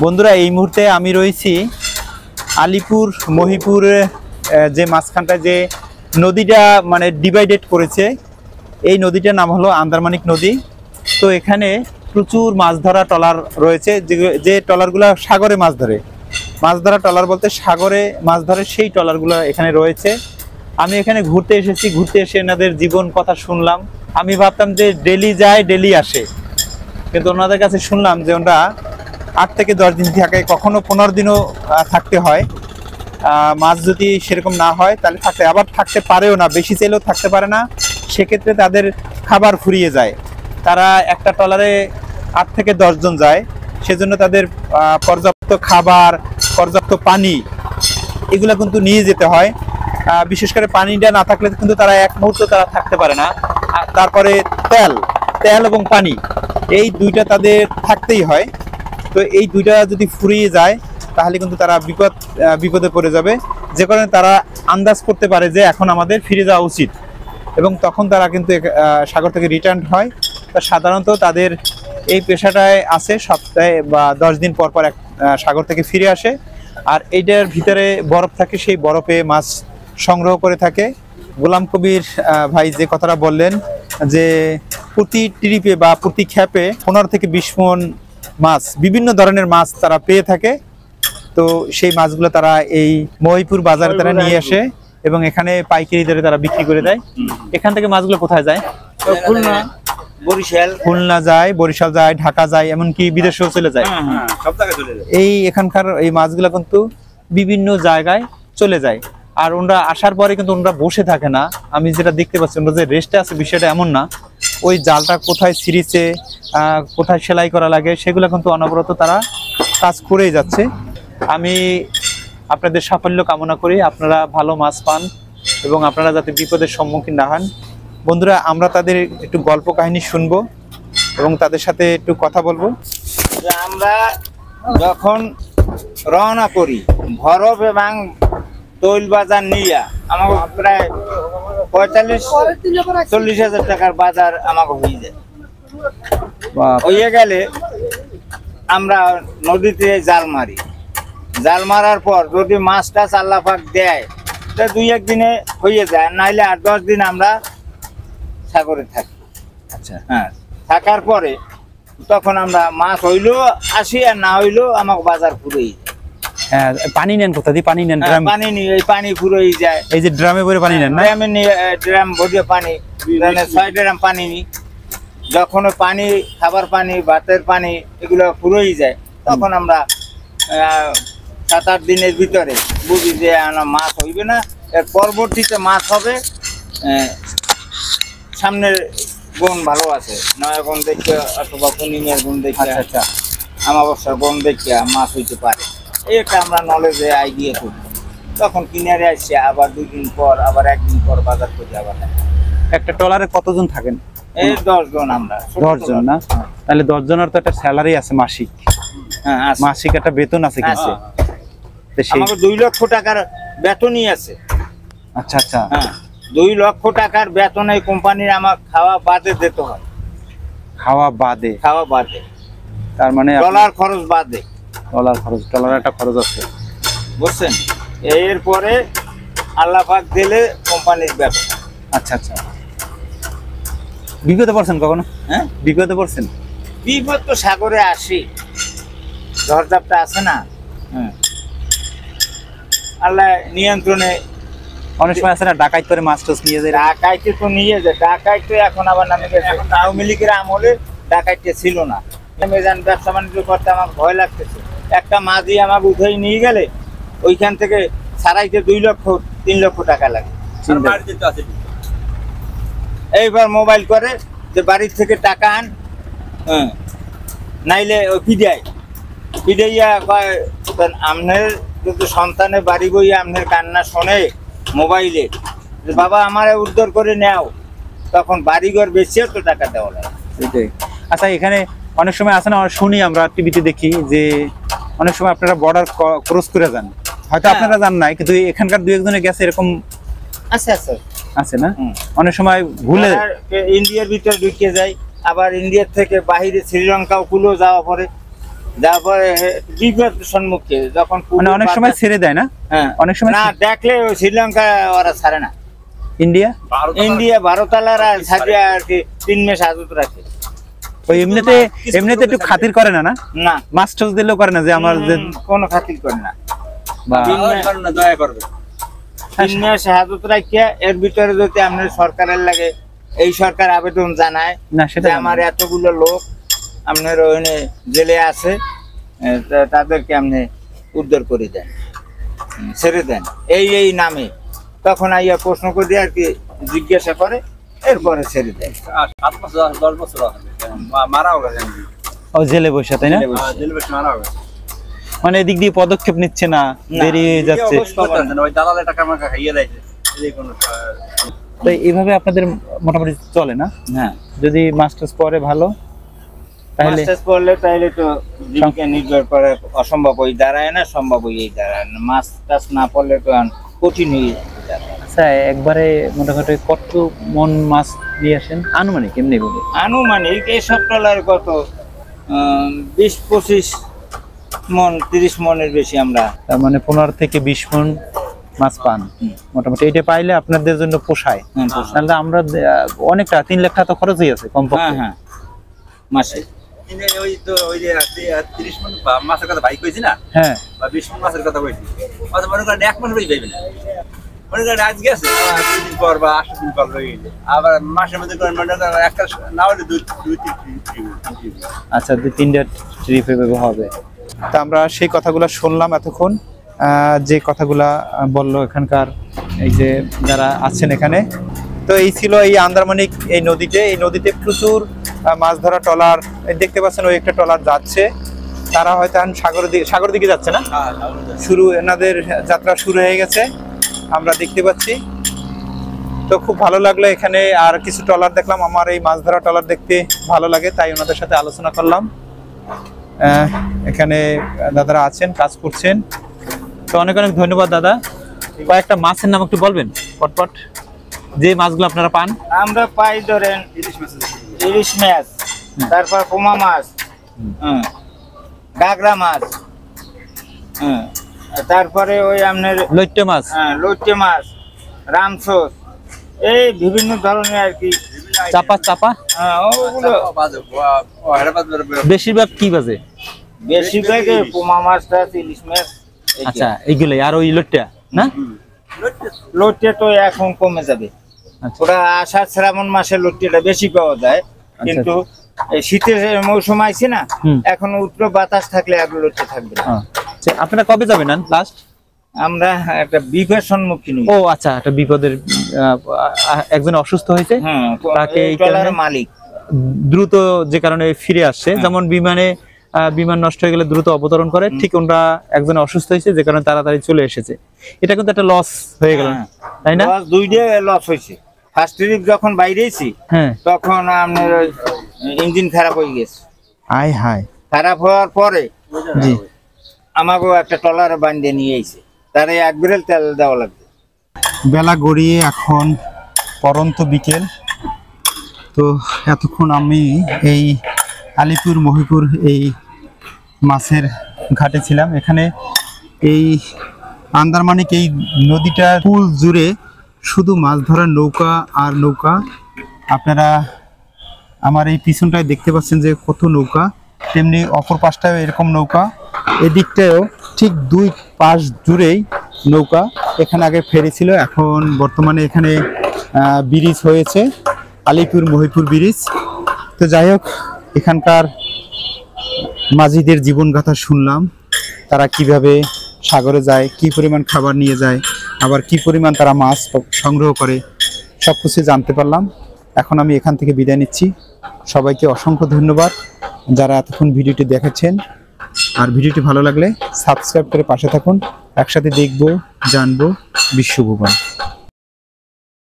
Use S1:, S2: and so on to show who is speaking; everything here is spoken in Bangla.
S1: বন্ধুরা এই মুহূর্তে আমি রয়েছি আলিপুর মহিপুর যে মাঝখানটা যে নদীটা মানে ডিভাইডেড করেছে, এই নদীটার নাম হলো আন্দারমানিক নদী। তো এখানে প্রচুর মাছ ধরা ট্রলার রয়েছে, যে ট্রলারগুলো সাগরে মাছ ধরে। মাছ ধরা ট্রলার বলতে সাগরে মাছ ধরে সেই ট্রলারগুলো এখানে রয়েছে। আমি এখানে ঘুরতে এসেছি, ঘুরতে এসে এনাদের জীবন কথা শুনলাম। আমি ভাবতাম যে ডেলি যায় ডেলি আসে, কিন্তু ওনাদের কাছে শুনলাম যে ওনারা 8 থেকে 10 দিন থাকে, কখনো 15 দিনও থাকতে হয়। মাছ যদি সেরকম না হয় তাহলে আবার থাকতে পারেও না, বেশি চাইলেও থাকতে পারে না। সেক্ষেত্রে তাদের খাবার ফুরিয়ে যায়। তারা একটা ট্রলারে 8 থেকে 10 জন যায়, সেজন্য তাদের পর্যাপ্ত খাবার, পর্যাপ্ত পানি এগুলো কিন্তু নিয়ে যেতে হয়। বিশেষ করে পানিটা না থাকলে কিন্তু তারা এক মুহূর্ত তারা থাকতে পারে না। তারপরে তেল এবং পানি, এই দুইটা তাদের থাকতেই হয়। তো এই দুইটা যদি ফুরিয়ে যায় তাহলে কিন্তু তারা বিপদে পড়ে যাবে, যে কারণে তারা আন্দাজ করতে পারে যে এখন আমাদের ফিরে যাওয়া উচিত, এবং তখন তারা কিন্তু সাগর থেকে রিটার্ন হয়। তা সাধারণত তাদের এই পেশাটায় আছে, সপ্তাহে বা 10 দিন পর পর সাগর থেকে ফিরে আসে। আর এইটার ভিতরে বরফ থাকে, সেই বরফে মাছ সংগ্রহ করে থাকে। গোলাম কবির ভাই যে কথাটা বললেন যে প্রতি ট্রিপে বা প্রতি খ্যাপে 15 থেকে 20 মণ মাছ, বিভিন্ন ধরনের মাছ তারা পেয়ে থাকে। তো সেই মাছগুলো তারা এই মহিপুর বাজারে তারা নিয়ে আসে এবং এখানে পাইকারি দরে তারা বিক্রি করে দেয়। এখান থেকে মাছগুলো কোথায় যায়? খুলনা যায়, বরিশাল যায়, ঢাকা যায়, এমনকি বিদেশেও চলে যায়। এই এখানকার এই মাছগুলো কিন্তু বিভিন্ন জায়গায় চলে যায়। আর ওনারা আসার পরে কিন্তু ওনারা বসে থাকে না। আমি যেটা দেখতে পাচ্ছি ওনারা যে রেস্টে আছে, বিষয়টা এমন না। ওই জালটা কোথায় ছিঁড়েছে, কোথায় সেলাই করা লাগে, সেগুলো কিন্তু অনবরত তারা কাজ করেই যাচ্ছে। আমি আপনাদের সাফল্য কামনা করি, আপনারা ভালো মাছ পান এবং আপনারা যাতে বিপদের সম্মুখীন না হন। বন্ধুরা, আমরা তাদের একটু গল্প কাহিনী শুনবো এবং তাদের সাথে একটু কথা বলবো।
S2: আমরা যখন রওনা করি বরফ এবং তৈল বাজার নিয়ে, আমাকে প্রায় 45-40 হাজার টাকার বাজার আমাকে হয়ে যায়। হয়ে গেলে আমরা নদীতে জাল মারি। জাল মারার পর যদি মাছ টাছ আল্লাহ পাক দেয় তা 2-1 দিনে হয়ে যায়, নাইলে 8-10 দিন আমরা সাগরে থাকি।
S1: আচ্ছা,
S2: হ্যাঁ, থাকার পরে তখন আমরা মাছ হইলেও আসি, আর না হইলেও আমাকে বাজার ফুরেই যায়।
S1: হ্যাঁ, পানি নেন কোথা দিয়ে? পানি নেন?
S2: পানি নিয়ে এই পানি ফুরেই যায়।
S1: এই যে ড্রামে ভরে পানি নেন?
S2: ড্রামে নিয়ে, ড্রাম ভরিয়ে পানি, 6 ড্রাম পানি নিই। যখন পানি, খাবার পানি, ভাতের পানি এগুলো ফুরেই যায়, তখন আমরা 7-8 দিনের ভিতরে বুঝি যে মাছ হইবে না। এর পরবর্তীতে মাছ হবে। সামনের বন ভালো আছে, নয়া বন দেখে অথবা পূর্ণিমার বন দেখে,
S1: আচ্ছা,
S2: আমাবস্যার বন দেখে মাছ হইতে পারে। এটা আমরা নলেজে আইডিয়া করি। তখন কিনারে আসছে, আবার 2 দিন পর, আবার 1 দিন পর বাজার করি। আবার
S1: একটা ট্রলারে কতজন থাকেন?
S2: এই 10 জন আমরা।
S1: 10 জন না? তাহলে 10 জনের তো একটা স্যালারি আছে মাসিক।
S2: হ্যাঁ,
S1: মাসিক একটা বেতন আছে কিন্তু।
S2: আমাকে 2 লক্ষ টাকার বেতনই আছে।
S1: আচ্ছা আচ্ছা,
S2: হ্যাঁ, 2 লক্ষ টাকার বেতন এই কোম্পানির আমার খাওয়া বাদে দিতে হয়।
S1: খাওয়া বাদে?
S2: খাওয়া বাদে,
S1: তার মানে
S2: ডলার খরচ বাদে।
S1: ডলার খরচ, ডলার একটা খরচ আছে,
S2: বুঝছেন? এরপরে আল্লাহ পাক দিলে কোম্পানির ব্যবসা।
S1: আচ্ছা আচ্ছা। বিপদে পড়ছেন কখনো?
S2: হ্যাঁ,
S1: বিপদে পড়ছেন?
S2: বিপদ তো সাগরে আসি, ঝড়ঝাপটা আছে না। আল্লাহ নিয়ন্ত্রণে।
S1: অনেক সময় আছে না ডাকাইত করে মাছ টাছ নিয়ে যায়?
S2: ডাকাইতে তো নিয়ে যায়, ডাকাইত এখন আবার নামে গেছে। আওয়ামী লীগের আমলে ডাকাইতে ছিল না। ব্যবসা বাণিজ্য করতে আমার ভয় লাগতেছে। একটা মাঝি আমাকে উঠেই নিয়ে গেলে ওইখান থেকে ছাড়াইতে 2-3 লক্ষ টাকা লাগে। এইবার মোবাইল করে যে বাড়ির থেকে টাকা আন, নাইলে পিডাইয়া কয় আপনার যদি সন্তানে বাড়ি বই আপনার কান্না শোনে মোবাইলে, বাবা আমার উদ্ধার করে নেও, তখন বাড়িঘর বেশিও তো টাকা দেওয়া লাগে।
S1: আচ্ছা, এখানে অনেক সময় আছে না, শুনি আমরা টিভিতে দেখি যে অনেক সময় আপনারা বর্ডার ক্রস করে যান, হয়তো আপনারা যান নাই, কিন্তু এখানকার 2-1 জনে গেছে, এরকম আছে না? অনেক সময় ভুলে
S2: ইন্ডিয়ার ভিতরে ঢুকে যায়, আবার ইন্ডিয়ার থেকে বাহিরে শ্রীলঙ্কা কুলো যাওয়া পরে। তারপরে বিপদ সম্মুখে যখন
S1: মানে অনেক সময় ছেড়ে দেয় না,
S2: হ্যাঁ
S1: অনেক সময়
S2: না দেখলে ওই শ্রীলঙ্কা ওরা ছাড়ে না,
S1: ইন্ডিয়া
S2: ভারতালারা ছাড়িয়ে আর কি 3 মাস আজত রাখে।
S1: ওই এমনিতে একটু খাতির করে না, না
S2: না
S1: মাছ টাছ দিলেও করে না যে আমার যে
S2: কোনো খাতির করে না,
S3: দয়া করবে।
S2: 3 মাস হাজত রাখিয়া এর ভিতরে যদি আপনার সরকারের লাগে এই সরকার আবেদন জানায়
S1: না সেটা
S2: যে আমার এতগুলো লোক আপনার ওখানে জেলে আছে, তাদেরকে আপনি উদ্ধার করে দেন, ছেড়ে দেন এই নামে, তখন আইয়া প্রশ্ন করে আর কি জিজ্ঞাসা করে, এরপরে ছেড়ে দেয়।
S3: 7 বছর 10 বছর মারাও গেছে,
S1: ও জেলে বসে, তাই না?
S3: জেলে বসে মারাও গেছে।
S1: মানে এদিক দিয়ে পদক্ষেপ নিচ্ছে না, বেরিয়ে যাচ্ছে।
S3: ওই দালালের টাকা আমাকে খাইয়ে দেয়, এই কোন
S1: তো এইভাবে আপনাদের মোটামুটি চলে না?
S2: হ্যাঁ
S1: যদি মাস্টার্স পরে ভালো, তাহলে
S2: মাস্টার্স পড়লে তাহলে তো জীবিকা নির্ভর করে অসম্ভব হয়ে দাঁড়ায় না, সম্ভব হয়ে দাঁড়ায় না। মাস্টার্স না পড়লে তো কঠিন হয়ে যায়।
S1: আচ্ছা, একবারে মোটামুটি কত মন মাছ নিয়ে আসেন আনুমানিক এমনি বলে?
S2: আনুমানিক এইসব ট্রলার কত 20-25 মন, 30 মনের বেশি আমরা,
S1: তার মানে 15 থেকে 20 মন মাছ পান মোটামুটি। এটা পাইলে আপনাদের জন্য পোষায়, তাহলে আমরা অনেকটা 3 লাখ টাকা তো খরচ হয়ে আছে কমপক্ষে।
S2: হ্যাঁ মাসে।
S3: ওই তো ওই যে 30 মণ মাছের কথা ভাই কইছি না,
S1: হ্যাঁ
S3: বা 20 মণ মাছের কথা কইছি, অত মনে করেন 1 মাস রই যাবে না, মনে করেন আজ গেছে 2 দিন পর বা 8 দিন পর রয়ে গেছে, আবার মাসের মধ্যে করেন মনে করেন একটা না হলে 2-3 ট্রিপ।
S1: আচ্ছা, 2-3টা ট্রিপ হবে। তা আমরা সেই কথাগুলো শুনলাম এতক্ষণ, যে কথাগুলা বললো এখানকার এই যে যারা আছেন এখানে। তো এই ছিল এই আন্দারমানিক এই নদীতে প্রচুর মাছ ধরা ট্রলার দেখতে পাচ্ছেন। ওই একটা ট্রলার যাচ্ছে, তারা হয়তো এখন সাগর দিকে যাচ্ছে না, এনাদের যাত্রা শুরু হয়ে গেছে আমরা দেখতে পাচ্ছি। তো খুব ভালো লাগলো এখানে, আর কিছু ট্রলার দেখলাম। আমার এই মাছ ধরা ট্রলার দেখতে ভালো লাগে, তাই ওনাদের সাথে আলোচনা করলাম। এখানে দাদারা আছেন, কাজ করছেন। তো অনেক অনেক ধন্যবাদ দাদা। কয়েকটা মাছের নাম একটু বলবেন পটপট, যে মাছগুলো আপনারা পান?
S2: আমরা পাই ধরেন ইলিশ মাছ, তারপর পোমা মাছ, গাগরা মাছ, তারপরে ওই আপনার
S1: লইট্টে মাছ,
S2: লইট্টে মাছ, রামসোস, এই বিভিন্ন ধরনের আর কি।
S1: চাপা
S2: ওগুলো
S1: বেশিরভাগ কি বাজে?
S2: বেশিরভাগ পোমা মাছটা, ইলিশ মাছ।
S1: আচ্ছা, এইগুলোই। আর ওই লইট্টা না,
S2: লইট্টে তো এখন কমে যাবে। ওরা আষাঢ় শ্রাবণ মাসে লইট্টেটা বেশি পাওয়া যায়, কিন্তু শীতের মৌসুম আইছে না, এখন উত্তর বাতাস থাকলে আর লইট্টে থাকবে না।
S1: আপনারা কবে যাবেন লাস্ট?
S2: আমরা একটা বিপদের সম্মুখীন।
S1: ও আচ্ছা, একটা বিপদের, একজন অসুস্থ হয়েছে, তাকে
S2: মালিক
S1: দ্রুত যে কারণে ফিরে আসছে। যেমন বিমান নষ্ট হয়ে গেলে দ্রুত অবতরণ করে, ঠিক ওনারা একজন অসুস্থ হয়েছে যে কারণে তাড়াতাড়ি চলে এসেছে। এটা কিন্তু একটা লস হয়ে গেল, তাই না?
S2: দুইটা লস হয়েছে। ফার্স্ট ট্রিপ যখন বাইরেছি, তখন আপনার ইঞ্জিন খারাপ হয়ে গেছে। খারাপ হওয়ার পরে আমাকে একটা ট্রলার বান্ধে নিয়ে এসে তারে 1 ব্যারেল তেল দেওয়া লাগবে।
S1: বেলা গড়িয়ে এখন পরন্ত বিকেল। তো এতক্ষণ আমি এই আলিপুর মহিপুর এই মাছের ঘাটে ছিলাম। এখানে এই আন্দারমানিক এই নদীটা পুল জুড়ে শুধু মাছ ধরার নৌকা আর নৌকা। আপনারা আমার এই পিছনটায় দেখতে পাচ্ছেন যে কত নৌকা, তেমনি অপর পাশটায় এরকম নৌকা, এদিকটায়ও ঠিক 2 পাশ জুড়েই নৌকা। এখানে আগে ফেরি ছিল, এখন বর্তমানে এখানে ব্রিজ হয়েছে, আলিপুর মহিপুর ব্রিজ। তো যাই হোক, এখানকার মাঝিদের জীবনগাথা শুনলাম, তারা কিভাবে সাগরে যায়, কি পরিমাণ খাবার নিয়ে যায়, আবার কি পরিমাণ তারা মাছ সংগ্রহ করে, সব কিছু জানতে পারলাম। এখন আমি এখান থেকে বিদায় নিচ্ছি। সবাইকে অসংখ্য ধন্যবাদ যারা এতক্ষণ ভিডিওটি দেখেছেন। আর ভিডিওটি ভালো লাগলে সাবস্ক্রাইব করে পাশে থাকুন। একসাথে দেখবো, জানবো বিশ্বভুবন।